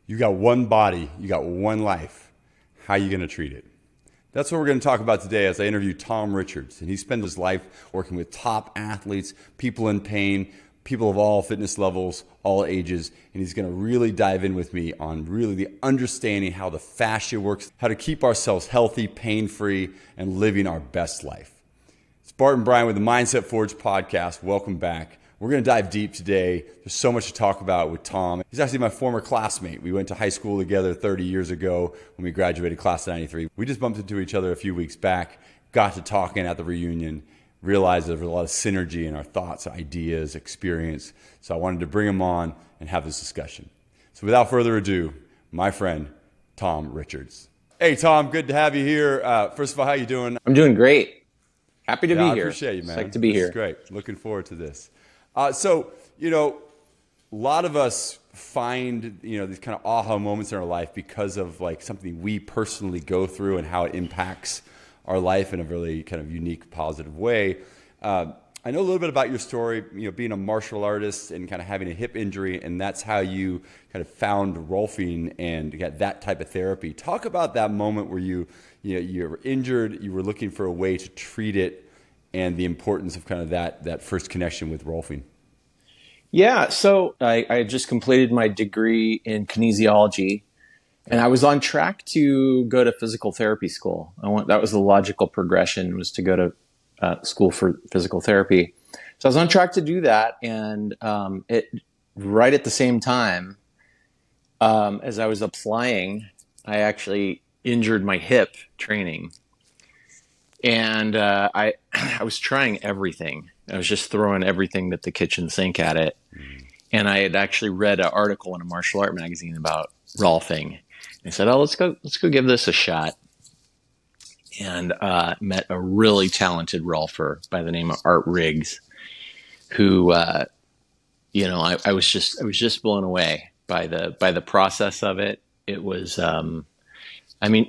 You got one body, you got one life. How are you going to treat it? That's what we're going to talk about today as I interview Tom Richards. And he spent his life working with top athletes, people in pain, people of all fitness levels, all ages. And he's going to really dive in with me on really the understanding how the fascia works, how to keep ourselves healthy, pain-free, and living our best life. It's Bart and Brian with the Mindset Forge podcast. Welcome back. We're going to dive deep today. There's so much to talk about with Tom. He's actually my former classmate. We went to high school together 30 years ago when we graduated class of 93. We just bumped into each other a few weeks back, got to talking at the reunion, realized there was a lot of synergy in our thoughts, ideas, experience. So I wanted to bring him on and have this discussion. So without further ado, my friend, Tom Richards. Hey, Tom, good to have you here. First of all, how you doing? I'm doing great. Happy to be here. I appreciate you, man. It's like to be here. It's great. Looking forward to this. So, a lot of us find, these kind of aha moments in our life because of like something we personally go through and how it impacts our life in a really kind of unique, positive way. I know a little bit about your story, being a martial artist and kind of having a hip injury, and that's how you kind of found Rolfing and got that type of therapy. Talk about that moment where you were injured, you were looking for a way to treat it, and the importance of kind of that first connection with Rolfing. Yeah, so I just completed my degree in kinesiology, and I was on track to go to physical therapy school. That was the logical progression, was to go to school for physical therapy. So I was on track to do that, and right at the same time, as I was applying, I actually injured my hip training. And I was trying everything. I was just throwing everything at the kitchen sink at it. And I had actually read an article in a martial art magazine about Rolfing. I said, "Oh, let's go give this a shot." And met a really talented Rolfer by the name of Art Riggs, who I was just blown away by the process of it. It was,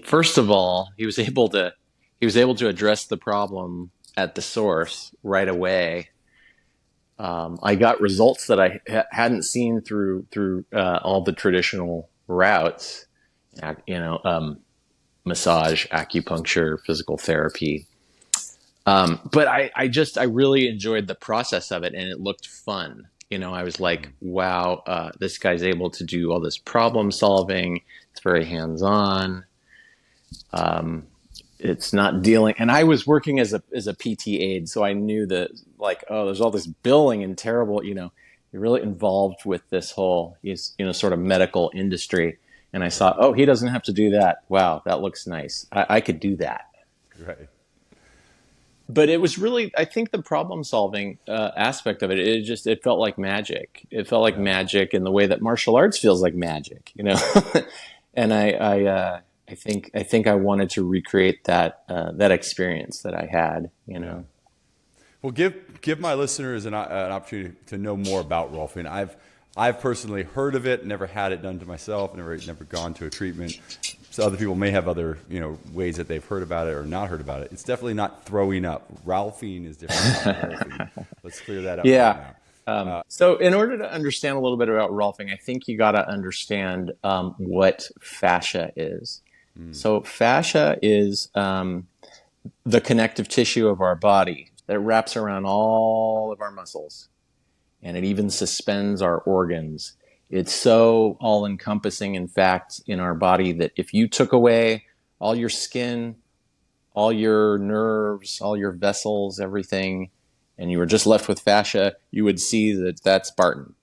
first of all, he was able to address the problem at the source right away. I got results that I hadn't seen through all the traditional routes, massage, acupuncture, physical therapy. But I really enjoyed the process of it, and it looked fun. I was like, wow, this guy's able to do all this problem solving. It's very hands-on. It's not dealing, and I was working as a PT aide, so I knew that there's all this billing and terrible, you're really involved with this whole, sort of medical industry. And I saw, he doesn't have to do that. Wow, that looks nice. I could do that. Right. But it was really, I think the problem solving aspect of it, it felt like magic. It felt like magic in the way that martial arts feels like magic, and I think I wanted to recreate that experience that I had, Yeah. Well, give my listeners an opportunity to know more about Rolfing. I've personally heard of it, never had it done to myself, never gone to a treatment. So other people may have other ways that they've heard about it or not heard about it. It's definitely not throwing up. Rolfing is different than Rolfing. Let's clear that up. Yeah. Right now. So in order to understand a little bit about Rolfing, I think you got to understand what fascia is. So fascia is the connective tissue of our body that wraps around all of our muscles, and it even suspends our organs. It's so all-encompassing, in fact, in our body that if you took away all your skin, all your nerves, all your vessels, everything, and you were just left with fascia, you would see that that's Barton.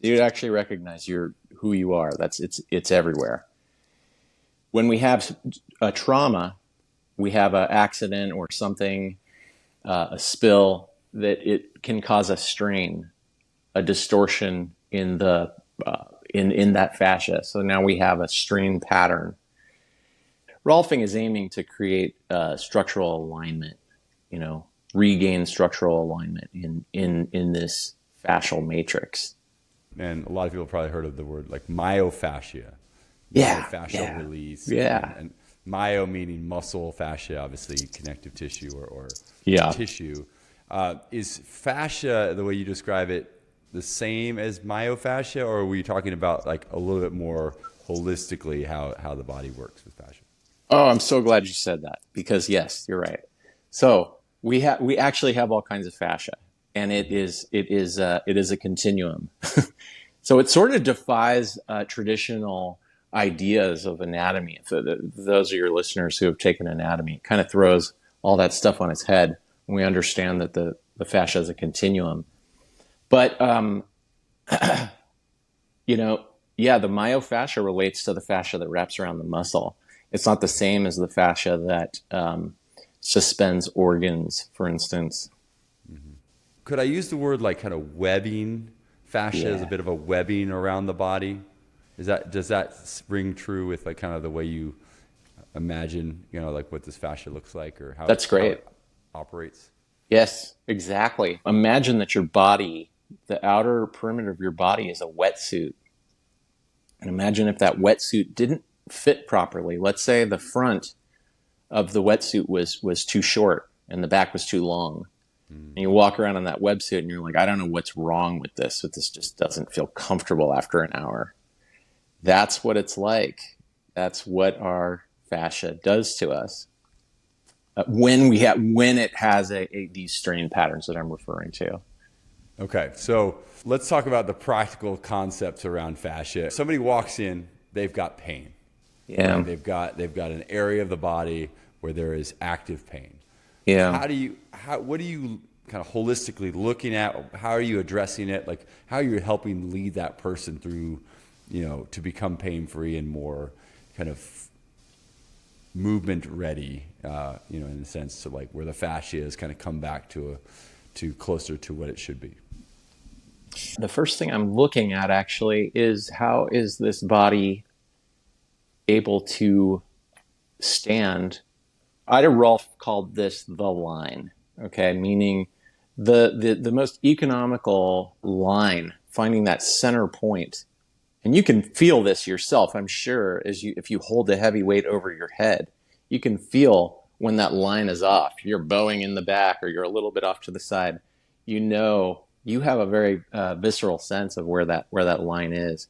You'd actually recognize who you are. It's everywhere. When we have a trauma, we have an accident or something, a spill, that it can cause a strain, a distortion in the in that fascia. So now we have a strain pattern. Rolfing is aiming to create structural alignment, regain structural alignment in this fascial matrix. And a lot of people have probably heard of the word like myofascia. Fascial release. Yeah. And myo meaning muscle, fascia, obviously connective tissue or tissue. Is fascia, the way you describe it, the same as myofascia, or are we talking about like a little bit more holistically how the body works with fascia? Oh, I'm so glad you said that because yes, you're right. So we actually have all kinds of fascia, and it is a continuum. So it sort of defies traditional ideas of anatomy. For those of your listeners who have taken anatomy, it kind of throws all that stuff on its head when we understand that the fascia is a continuum. But yeah, the myofascia relates to the fascia that wraps around the muscle. It's not the same as the fascia that suspends organs, for instance. Could I use the word like kind of webbing? Fascia is a bit of a webbing around the body. Does that ring true with like kind of the way you imagine, like what this fascia looks like or That's great. how it operates? Yes, exactly. Imagine that your body, the outer perimeter of your body is a wetsuit. And imagine if that wetsuit didn't fit properly. Let's say the front of the wetsuit was too short and the back was too long. And you walk around in that wetsuit and you're like, I don't know what's wrong with this, but this just doesn't feel comfortable after an hour. That's what it's like. That's what our fascia does to us when it has these strain patterns that I'm referring to. Okay, so let's talk about the practical concepts around fascia. Somebody walks in, they've got pain. Yeah. Right? They've got an area of the body where there is active pain. Yeah. What are you kind of holistically looking at? How are you addressing it? Like, how are you helping lead that person through, to become pain-free and more kind of movement ready, in a sense to like where the fascia is kind of come back to closer to what it should be? The first thing I'm looking at actually is how is this body able to stand. Ida Rolf called this the line, okay, meaning the most economical line, finding that center point. And you can feel this yourself, I'm sure, if you hold a heavy weight over your head, you can feel when that line is off. You're bowing in the back or you're a little bit off to the side. You have a very visceral sense of where that line is.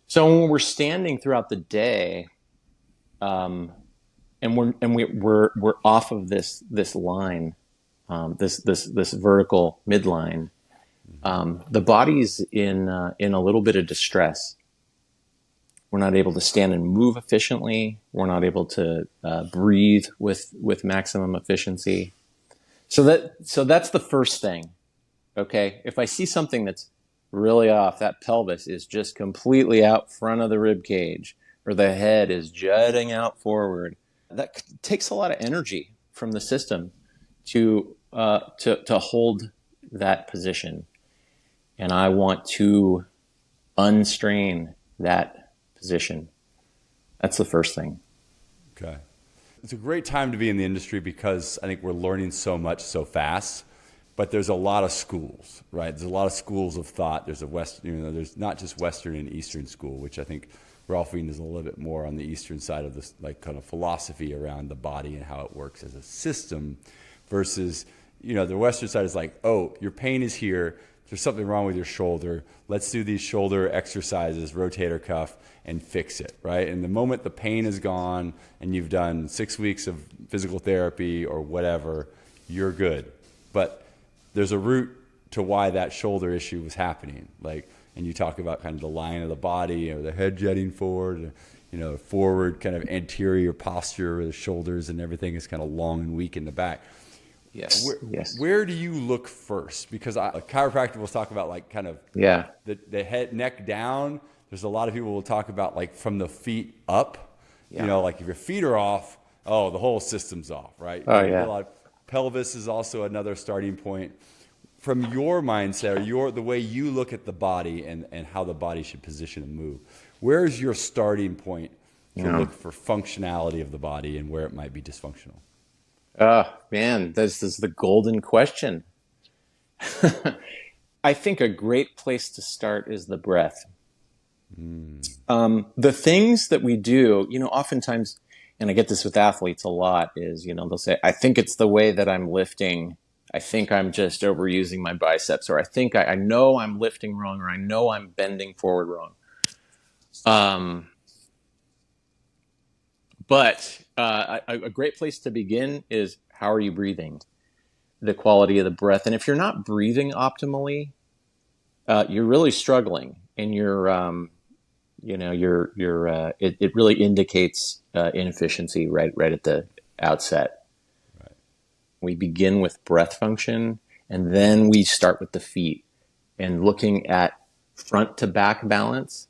So when we're standing throughout the day, and we're off of this line, this vertical midline. The body's in a little bit of distress. We're not able to stand and move efficiently. We're not able to breathe with maximum efficiency. So that's the first thing. Okay, if I see something that's really off, that pelvis is just completely out front of the rib cage, or the head is jutting out forward. That takes a lot of energy from the system to hold that position, and I want to unstrain that position. That's the first thing. Okay, it's a great time to be in the industry because I think we're learning so much so fast. But there's a lot of schools, right? There's a lot of schools of thought. There's there's not just Western and Eastern school, which I think Rolfing is a little bit more on the Eastern side of this, like kind of philosophy around the body and how it works as a system, versus the Western side is like, oh, your pain is here. There's something wrong with your shoulder. Let's do these shoulder exercises, rotator cuff, and fix it, right? And the moment the pain is gone and you've done 6 weeks of physical therapy or whatever, you're good. But there's a root to why that shoulder issue was happening. And you talk about kind of the line of the body or the head jutting forward, forward kind of anterior posture where the shoulders and everything is kind of long and weak in the back. Yes. Where do you look first? Because a chiropractor will talk about like kind of the head, neck down. There's a lot of people will talk about like from the feet up. Yeah. Like if your feet are off, the whole system's off, right? Oh, yeah. Pelvis is also another starting point. From your mindset, or the way you look at the body and how the body should position and move, where is your starting point to look for functionality of the body and where it might be dysfunctional? Oh, man, this is the golden question. I think a great place to start is the breath. The things that we do, oftentimes, and I get this with athletes a lot, is, they'll say, I think it's the way that I'm lifting I think I'm just overusing my biceps, or I think I know I'm lifting wrong, or I know I'm bending forward wrong. But a great place to begin is, how are you breathing? The quality of the breath. And if you're not breathing optimally, you're really struggling, and it really indicates inefficiency right at the outset. Right. We begin with breath function, and then we start with the feet and looking at front to back balance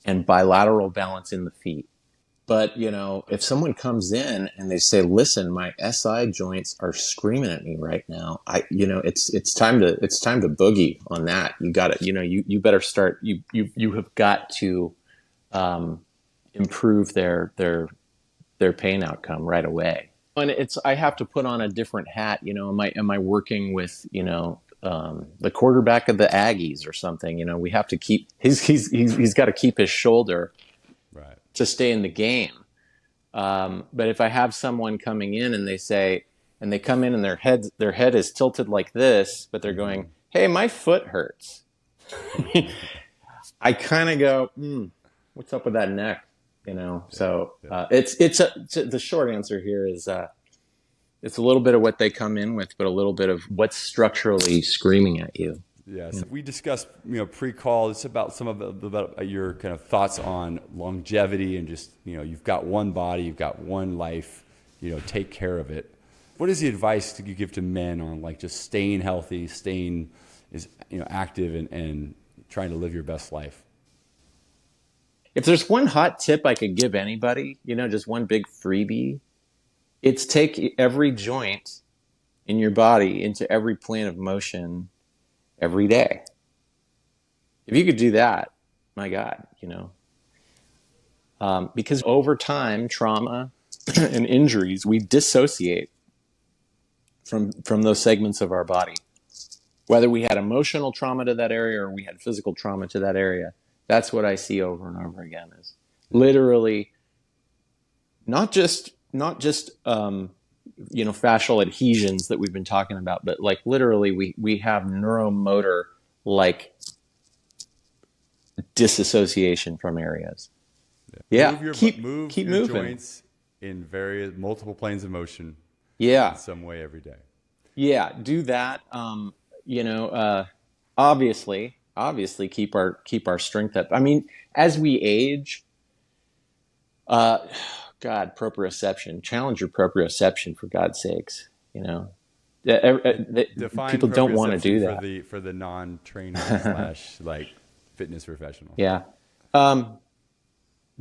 and bilateral balance in the feet. But, if someone comes in and they say, listen, my SI joints are screaming at me right now, it's time to boogie on that. You got to, you better start, you have got to, improve their pain outcome right away. And I have to put on a different hat. Am I working with, the quarterback of the Aggies or something? We have to keep, he's got to keep his shoulder Right. to stay in the game. But if I have someone coming in and they come in and their head is tilted like this, but they're going, hey, my foot hurts. I kind of go, what's up with that neck? So the short answer here is, it's a little bit of what they come in with, but a little bit of what's structurally screaming at you. Yes, we discussed, pre-call. It's about some of your kind of thoughts on longevity and just, you've got one body, you've got one life, take care of it. What is the advice that you give to men on like just staying healthy, staying active and trying to live your best life? If there's one hot tip I could give anybody, just one big freebie, it's take every joint in your body into every plane of motion every day. If you could do that, my God, because over time, trauma and injuries, we dissociate from those segments of our body. Whether we had emotional trauma to that area or we had physical trauma to that area, that's what I see over and over again, is literally not just fascial adhesions that we've been talking about, but like literally we have neuromotor like disassociation from areas. Yeah. Keep moving. Joints in multiple planes of motion. Yeah. In some way every day. Yeah. Do that. Obviously keep our strength up. I mean, as we age, God, proprioception. Challenge your proprioception, for God's sakes. People don't want to do that for the non-trainer / like fitness professional. Yeah,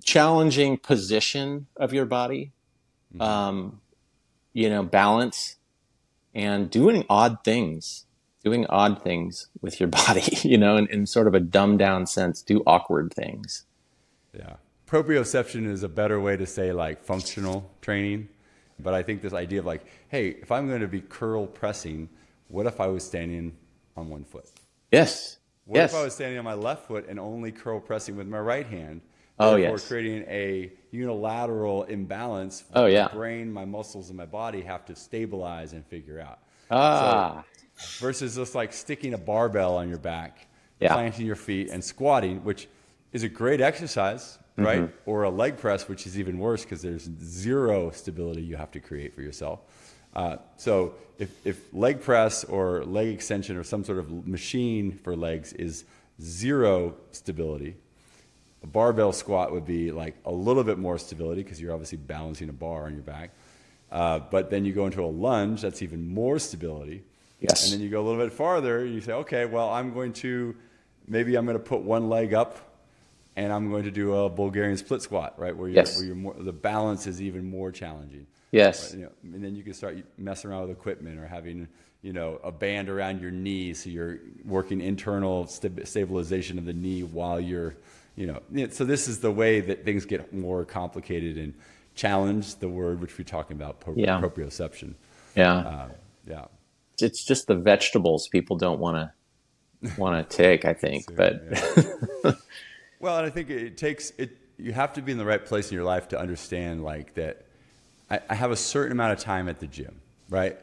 challenging position of your body, balance, and doing odd things with your body. In sort of a dumbed down sense, do awkward things. Yeah. Proprioception is a better way to say like functional training. But I think this idea of like, hey, if I'm going to be curl pressing, what if I was standing on one foot? Yes. What if I was standing on my left foot and only curl pressing with my right hand? Therefore, creating a unilateral imbalance. The brain, my muscles, and my body have to stabilize and figure out. So, versus just like sticking a barbell on your back, yeah. planting your feet, and squatting, which is a great exercise. Right? Or a leg press, which is even worse because there's zero stability you have to create for yourself. So if leg press or leg extension or some sort of machine for legs is zero stability, a barbell squat would be like a little bit more stability because you're obviously balancing a bar on your back. But then you go into a lunge, that's even more stability. Yes. And then you go a little bit farther and you say, okay, well, maybe I'm going to put one leg up and I'm going to do a Bulgarian split squat, right? Where you're more, the balance is even more challenging. Yes. Right? And then you can start messing around with equipment or having, a band around your knee. So you're working internal stabilization of the knee while you're, so this is the way that things get more complicated and challenge the word, which we're talking about, proprioception. Yeah. Yeah. It's just the vegetables people don't want to take, I think, Yeah. Well, and I think you have to be in the right place in your life to understand like that I have a certain amount of time at the gym, right?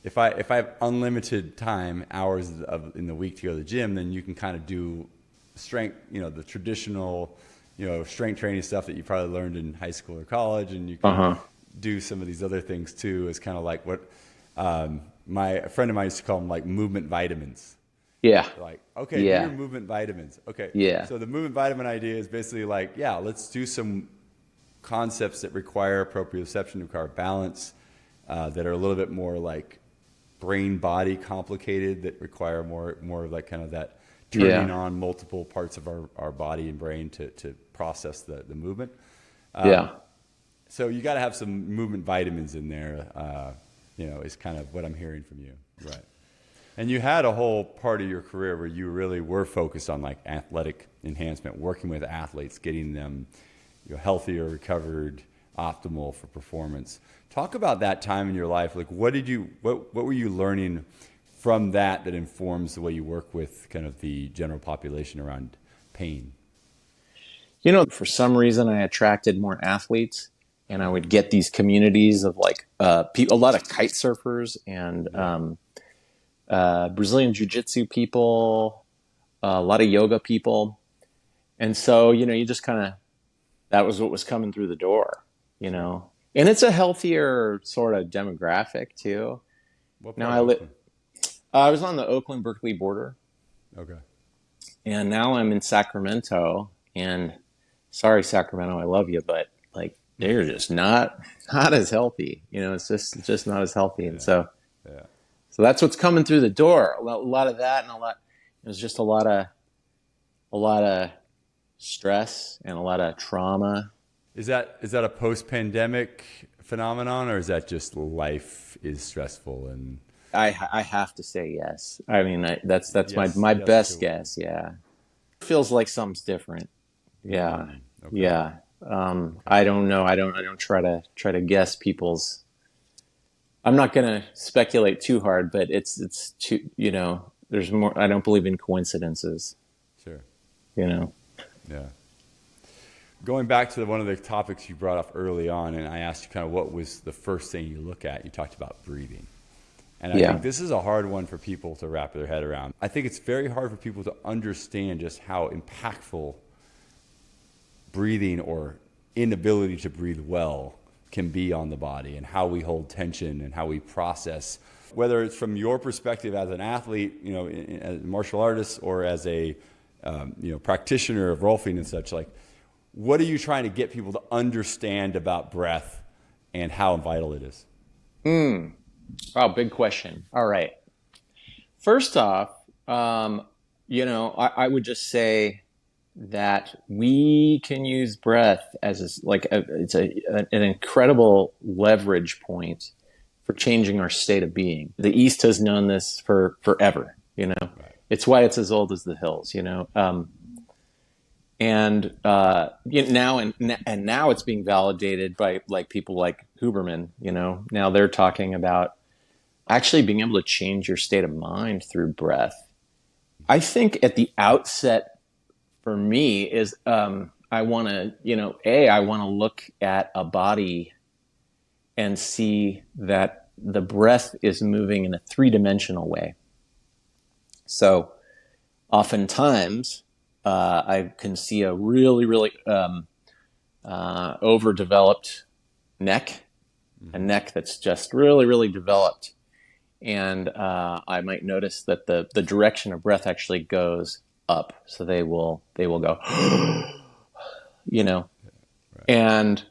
if I have unlimited time, hours in the week to go to the gym, then you can kind of do strength, the traditional, strength training stuff that you probably learned in high school or college, and you can do some of these other things too. It's kind of like what a friend of mine used to call them, like movement vitamins. Yeah. Like, okay, do your movement vitamins. Okay. Yeah. So the movement vitamin idea is basically like, yeah, let's do some concepts that require proprioception, require balance, that are a little bit more like brain body complicated, that require more of like kind of that turning on multiple parts of our body and brain to process the movement. So you got to have some movement vitamins in there, is kind of what I'm hearing from you. Right. And you had a whole part of your career where you really were focused on like athletic enhancement, working with athletes, getting them healthier, recovered, optimal for performance. Talk about that time in your life. Like, what were you learning from that informs the way you work with kind of the general population around pain? For some reason, I attracted more athletes, and I would get these communities of like a lot of kite surfers and Brazilian jiu-jitsu people, a lot of yoga people. And so, you just kind of, that was what was coming through the door, and it's a healthier sort of demographic too. What now part I was on the Oakland-Berkeley border. Okay. And now I'm in Sacramento, and sorry, Sacramento, I love you, but like, they're just not as healthy, it's just not as healthy. And so that's what's coming through the door. A lot of that, and it was just a lot of stress and a lot of trauma. Is that a post-pandemic phenomenon, or is that just life is stressful? And I have to say yes. I mean, that's yes, my yes best guess. Yeah, feels like something's different. Yeah, okay. yeah. I don't know. I don't try to guess people's. I'm not going to speculate too hard, but it's too. There's more. I don't believe in coincidences. Sure. Yeah. Going back to one of the topics you brought up early on, and I asked you kind of what was the first thing you look at. You talked about breathing. And I think this is a hard one for people to wrap their head around. I think it's very hard for people to understand just how impactful breathing or inability to breathe well can be on the body, and how we hold tension and how we process, whether it's from your perspective as an athlete, as a martial artist, or as a practitioner of rolfing and such. Like, what are you trying to get people to understand about breath and how vital it is? Oh, big question. All right. First off, I would just say that we can use breath as an incredible leverage point for changing our state of being. The East has known this for forever. Right. It's why it's as old as the hills. Now it's being validated by like people like Huberman. Now they're talking about actually being able to change your state of mind through breath. I think at the outset for me is I want to look at a body and see that the breath is moving in a three-dimensional way. So oftentimes I can see a really, really overdeveloped neck, a neck that's just really, really developed. And I might notice that the direction of breath actually goes up. So they will go, Right. And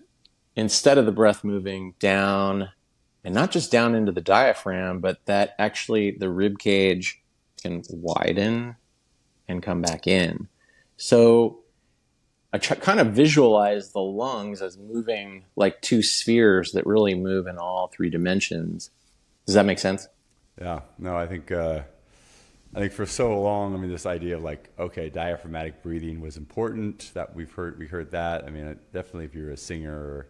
instead of the breath moving down, and not just down into the diaphragm, but that actually the rib cage can widen and come back in. So I kind of visualize the lungs as moving like two spheres that really move in all three dimensions. Does that make sense? Yeah. No, I think for so long, this idea of like, okay, diaphragmatic breathing was important. That we heard that. Definitely if you're a singer, or,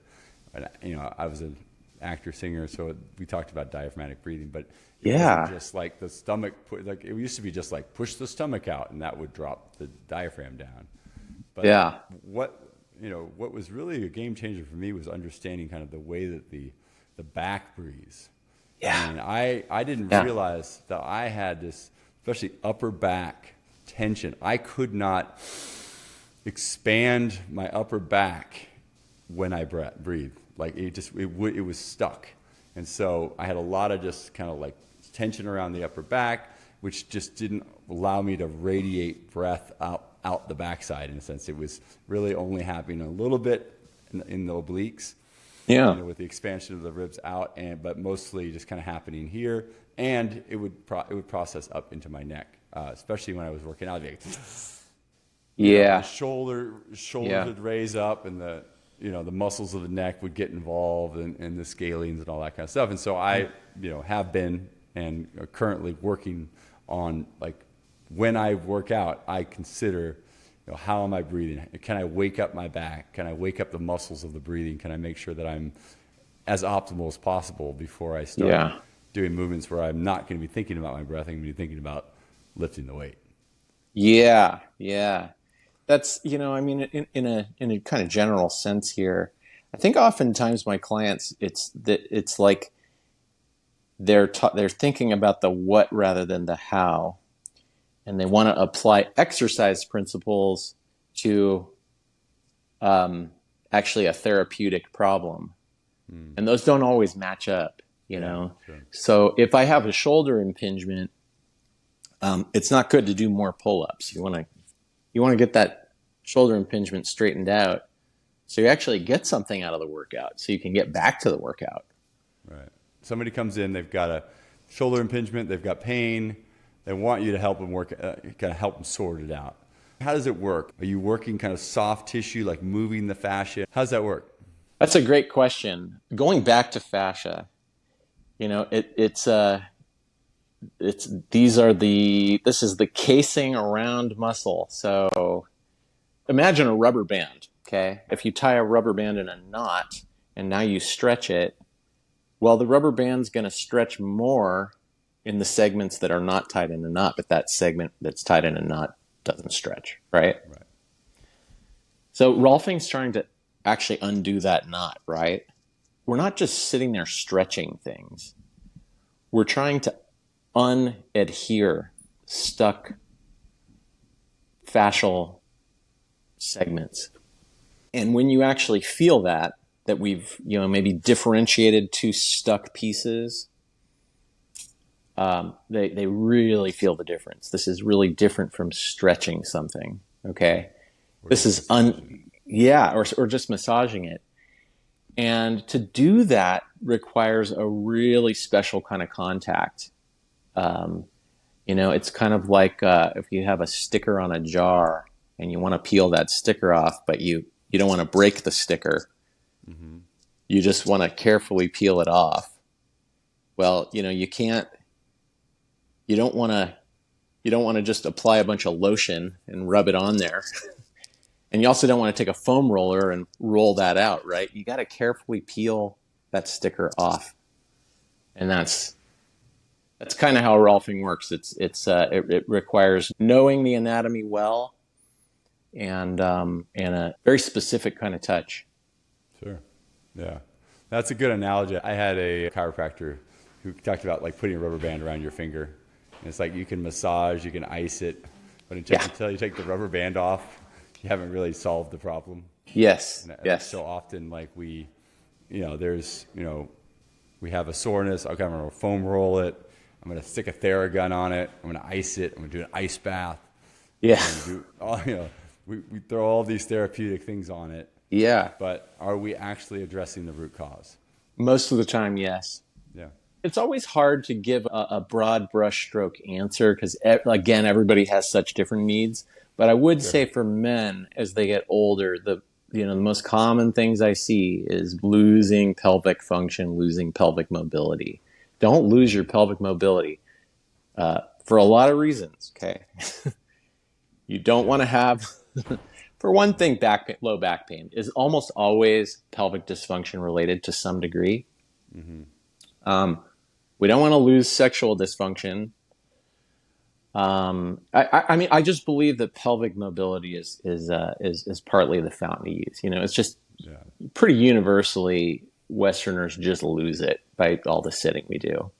I was an actor singer, so we talked about diaphragmatic breathing, but it wasn't just like the stomach, like it used to be just like push the stomach out and that would drop the diaphragm down. But what was really a game changer for me was understanding kind of the way that the back breathes. Yeah. And I didn't Yeah. realize that I had this, especially upper back tension. I could not expand my upper back when I breathe. Like it was stuck. And so I had a lot of just kind of like tension around the upper back, which just didn't allow me to radiate breath out the backside. In a sense, it was really only happening a little bit in the obliques, Yeah. with the expansion of the ribs out, but mostly just kind of happening here. And it would process up into my neck, especially when I was working out. Yeah. The shoulders Yeah. would raise up, and the muscles of the neck would get involved, and the scalenes and all that kind of stuff. And so I have been and are currently working on, like, when I work out, I consider, how am I breathing? Can I wake up my back? Can I wake up the muscles of the breathing? Can I make sure that I'm as optimal as possible before I start doing movements where I'm not going to be thinking about my breath? I'm going to be thinking about lifting the weight. Yeah. Yeah. That's, I mean, in a kind of general sense here, I think oftentimes my clients, it's like they're thinking about the what rather than the how, and they want to apply exercise principles to actually a therapeutic problem, and those don't always match up, Sure. So if I have a shoulder impingement, it's not good to do more pull-ups. You want to get that shoulder impingement straightened out so you actually get something out of the workout so you can get back to the workout. Right. Somebody comes in, they've got a shoulder impingement, they've got pain, they want you to help them kind of help them sort it out. How does it work? Are you working kind of soft tissue, like moving the fascia? How does that work? That's a great question. Going back to fascia, this is the casing around muscle. So imagine a rubber band, okay? If you tie a rubber band in a knot and now you stretch it, well, the rubber band's going to stretch more in the segments that are not tied in a knot, but that segment that's tied in a knot doesn't stretch, right? Right. So Rolfing's trying to actually undo that knot, right? We're not just sitting there stretching things. We're trying to unadhere stuck fascial segments. And when you actually feel that we've, maybe differentiated two stuck pieces, they really feel the difference. This is really different from stretching something, okay? This is or just massaging it. And to do that requires a really special kind of contact. It's kind of like if you have a sticker on a jar and you want to peel that sticker off, but you don't want to break the sticker. Mm-hmm. You just want to carefully peel it off. Well, you don't want to just apply a bunch of lotion and rub it on there. And you also don't want to take a foam roller and roll that out, right? You got to carefully peel that sticker off. And that's kind of how Rolfing works. It requires knowing the anatomy well and a very specific kind of touch. Sure. Yeah. That's a good analogy. I had a chiropractor who talked about, like, putting a rubber band around your finger. And it's like you can massage, you can ice it, but until you take the rubber band off, you haven't really solved the problem. Yes. Yes. So often, like, we have a soreness. Okay, I'm going to foam roll it. I'm going to stick a Theragun on it. I'm going to ice it. I'm going to do an ice bath. Yeah. We throw all these therapeutic things on it. Yeah. But are we actually addressing the root cause? Most of the time, yes. Yeah. It's always hard to give a broad brushstroke answer because, again, everybody has such different needs. But I would say for men, as they get older, the most common things I see is losing pelvic function, losing pelvic mobility. Don't lose your pelvic mobility for a lot of reasons, okay? You don't want to have, for one thing, low back pain is almost always pelvic dysfunction related to some degree. Mm-hmm. We don't want to lose sexual dysfunction. I just believe that pelvic mobility is partly the fountain of youth. It's just pretty universally Westerners just lose it by all the sitting we do.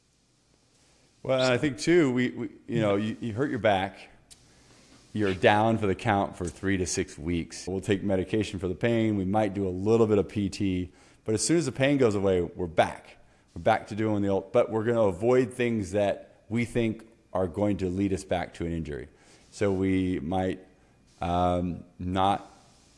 Well, and I think too, we you hurt your back, you're down for the count for 3 to 6 weeks. We'll take medication for the pain. We might do a little bit of PT, but as soon as the pain goes away, we're back. We're back to doing the old, but we're going to avoid things that we think are going to lead us back to an injury. So we might not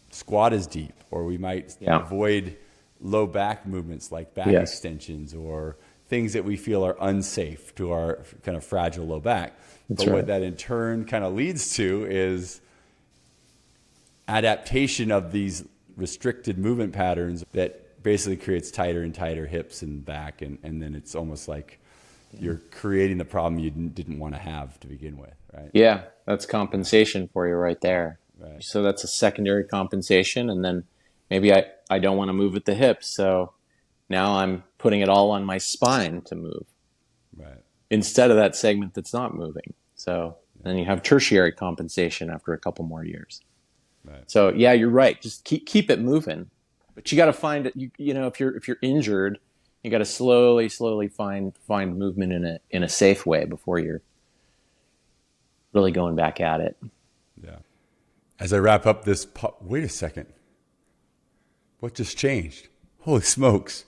squat as deep, or we might avoid low back movements like back extensions or things that we feel are unsafe to our kind of fragile low back. But what that in turn kind of leads to is adaptation of these restricted movement patterns that basically creates tighter and tighter hips and back. And then it's almost like you're creating the problem you didn't want to have to begin with, right? Yeah, that's compensation for you right there. Right. So that's a secondary compensation. And then maybe I don't want to move at the hips. So now I'm putting it all on my spine to move. Right. Instead of that segment that's not moving. So then you have tertiary compensation after a couple more years. Right. So yeah, you're right. Just keep it moving. But you got to find it. You know, if you're injured, you got to slowly find movement in a safe way before you're really going back at it. Yeah. As I wrap up this, wait a second. What just changed? Holy smokes.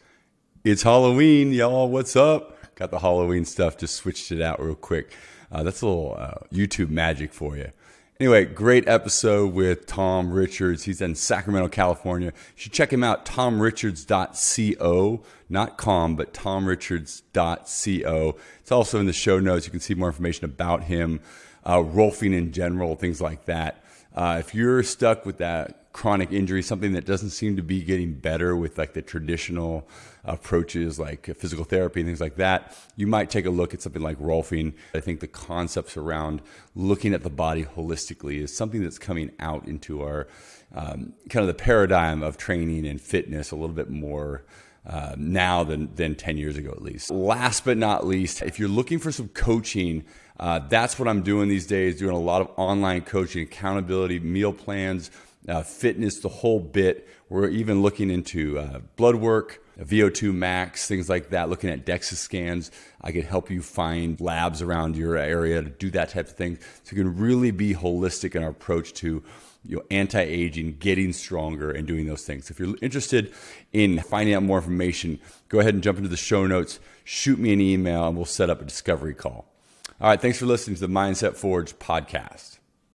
It's Halloween, y'all. What's up? Got the Halloween stuff. Just switched it out real quick. That's a little YouTube magic for you. Anyway, great episode with Tom Richards. He's in Sacramento, California. You should check him out, tomrichards.co, not com, but tomrichards.co. It's also in the show notes. You can see more information about him, Rolfing in general, things like that. If you're stuck with that chronic injury, something that doesn't seem to be getting better with like the traditional approaches like physical therapy and things like that, you might take a look at something like Rolfing. I think the concepts around looking at the body holistically is something that's coming out into our kind of the paradigm of training and fitness a little bit more now than 10 years ago at least. Last but not least, if you're looking for some coaching, that's what I'm doing these days, doing a lot of online coaching, accountability, meal plans, fitness, the whole bit. We're even looking into blood work, VO2 max, things like that, looking at DEXA scans. I can help you find labs around your area to do that type of thing. So you can really be holistic in our approach to anti-aging, getting stronger, and doing those things. If you're interested in finding out more information, go ahead and jump into the show notes, shoot me an email, and we'll set up a discovery call. All right, thanks for listening to the Mindset Forge podcast.